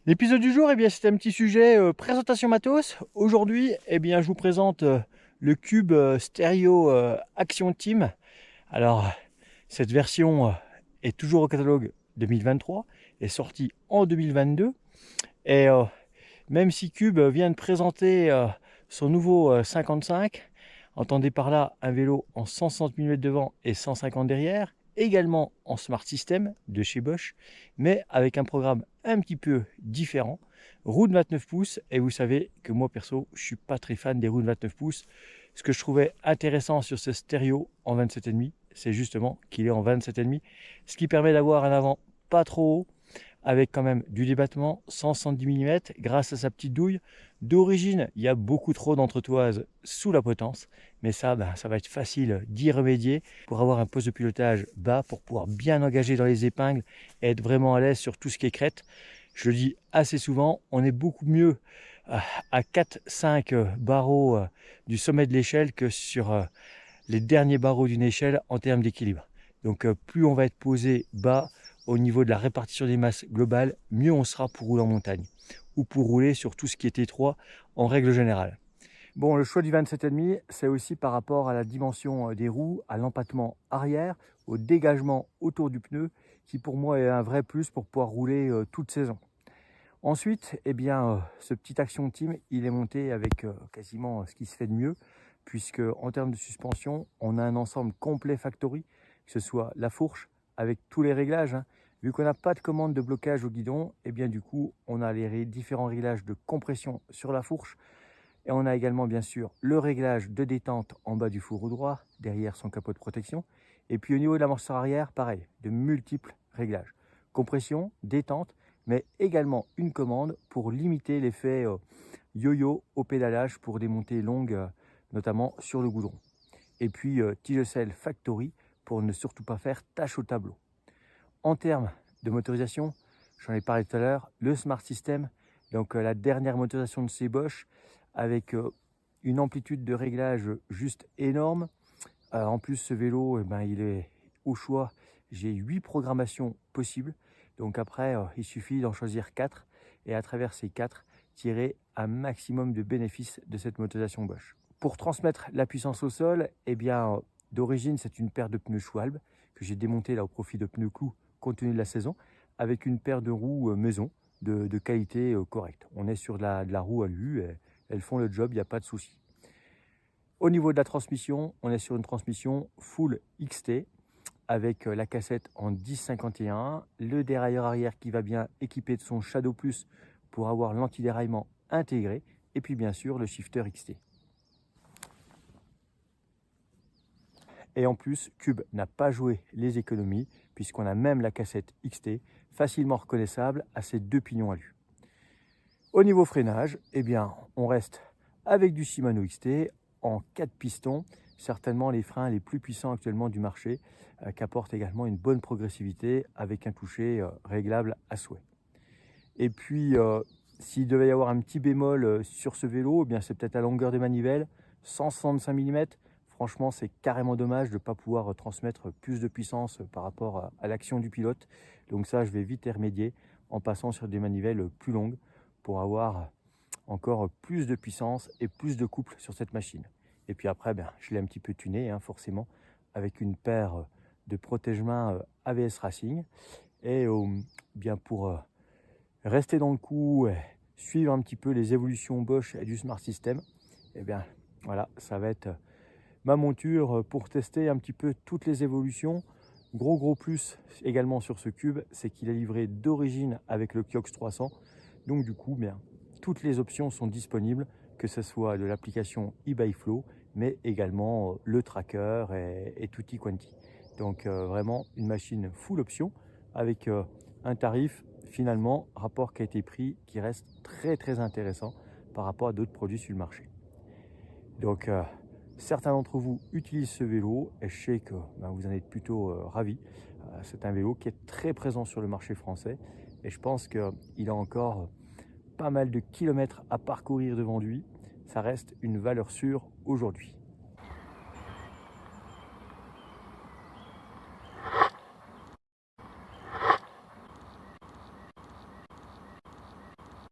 L'épisode du jour, c'est un petit sujet présentation matos. Aujourd'hui, je vous présente le Cube Stereo Action Team. Alors, cette version est toujours au catalogue 2023, est sortie en 2022. Et même si Cube vient de présenter son nouveau 55, entendez par là un vélo en 160 mm devant et 150 derrière, également en Smart System de chez Bosch, mais avec un programme un petit peu différent. Roue de 29 pouces, et vous savez que moi perso, je suis pas très fan des roues de 29 pouces. Ce que je trouvais intéressant sur ce stéréo en 27,5, c'est justement qu'il est en 27,5, ce qui permet d'avoir un avant pas trop haut, avec quand même du débattement 170 mm grâce à sa petite douille. D'origine, il y a beaucoup trop d'entretoise sous la potence, mais ça va être facile d'y remédier pour avoir un poste de pilotage bas, pour pouvoir bien engager dans les épingles et être vraiment à l'aise sur tout ce qui est crête. Je le dis assez souvent, on est beaucoup mieux à 4-5 barreaux du sommet de l'échelle que sur les derniers barreaux d'une échelle en termes d'équilibre. Donc plus on va être posé bas au niveau de la répartition des masses globales, mieux on sera pour rouler en montagne ou pour rouler sur tout ce qui est étroit en règle générale. Bon, le choix du 27,5, c'est aussi par rapport à la dimension des roues, à l'empattement arrière, au dégagement autour du pneu, qui pour moi est un vrai plus pour pouvoir rouler toute saison. Ensuite, ce petit Action Team, il est monté avec quasiment ce qui se fait de mieux, puisque en termes de suspension, on a un ensemble complet factory, que ce soit la fourche avec tous les réglages. Vu qu'on n'a pas de commande de blocage au guidon, du coup, on a les différents réglages de compression sur la fourche, et on a également bien sûr le réglage de détente en bas du fourreau droit, derrière son capot de protection. Et puis au niveau de l'amortisseur arrière, pareil, de multiples réglages. Compression, détente, mais également une commande pour limiter l'effet yo-yo au pédalage pour des montées longues, notamment sur le goudron. Et puis Tigecel Factory pour ne surtout pas faire tache au tableau. En termes de motorisation, j'en ai parlé tout à l'heure, le Smart System, donc la dernière motorisation de chez Bosch, avec une amplitude de réglage juste énorme. En plus, ce vélo, il est au choix. J'ai 8 programmations possibles. Donc après, il suffit d'en choisir 4. Et à travers ces 4, tirer un maximum de bénéfices de cette motorisation Bosch. Pour transmettre la puissance au sol, d'origine, c'est une paire de pneus Schwalbe que j'ai démonté là au profit de pneus clous compte tenu de la saison, avec une paire de roues maison de qualité correcte. On est sur de la roue alu, elles font le job, il n'y a pas de souci. Au niveau de la transmission, on est sur une transmission full XT avec la cassette en 1051, le dérailleur arrière qui va bien équipé de son Shadow Plus pour avoir l'antidéraillement intégré, et puis bien sûr le shifter XT. Et en plus, Cube n'a pas joué les économies puisqu'on a même la cassette XT facilement reconnaissable à ses deux pignons alu. Au niveau freinage, on reste avec du Shimano XT en 4 pistons, certainement les freins les plus puissants actuellement du marché, qui apportent également une bonne progressivité avec un toucher réglable à souhait. Et puis, s'il devait y avoir un petit bémol sur ce vélo, c'est peut-être la longueur des manivelles, 165 mm. Franchement, c'est carrément dommage de ne pas pouvoir transmettre plus de puissance par rapport à l'action du pilote. Donc ça, je vais vite y remédier en passant sur des manivelles plus longues pour avoir encore plus de puissance et plus de couple sur cette machine. Et puis après, je l'ai un petit peu tuné, forcément, avec une paire de protège-mains AVS Racing. Et pour rester dans le coup, suivre un petit peu les évolutions Bosch et du Smart System, voilà, ça va être ma monture pour tester un petit peu toutes les évolutions. Gros plus également sur ce cube, c'est qu'il est livré d'origine avec le Kiox 300. Donc du coup, toutes les options sont disponibles, que ce soit de l'application eBayFlow, mais également le tracker et tutti quanti. Donc vraiment une machine full option avec un tarif finalement, rapport qualité-prix qui reste très intéressant par rapport à d'autres produits sur le marché. Donc certains d'entre vous utilisent ce vélo et je sais que vous en êtes plutôt ravis. C'est un vélo qui est très présent sur le marché français et je pense qu'il a encore pas mal de kilomètres à parcourir devant lui. Ça reste une valeur sûre aujourd'hui.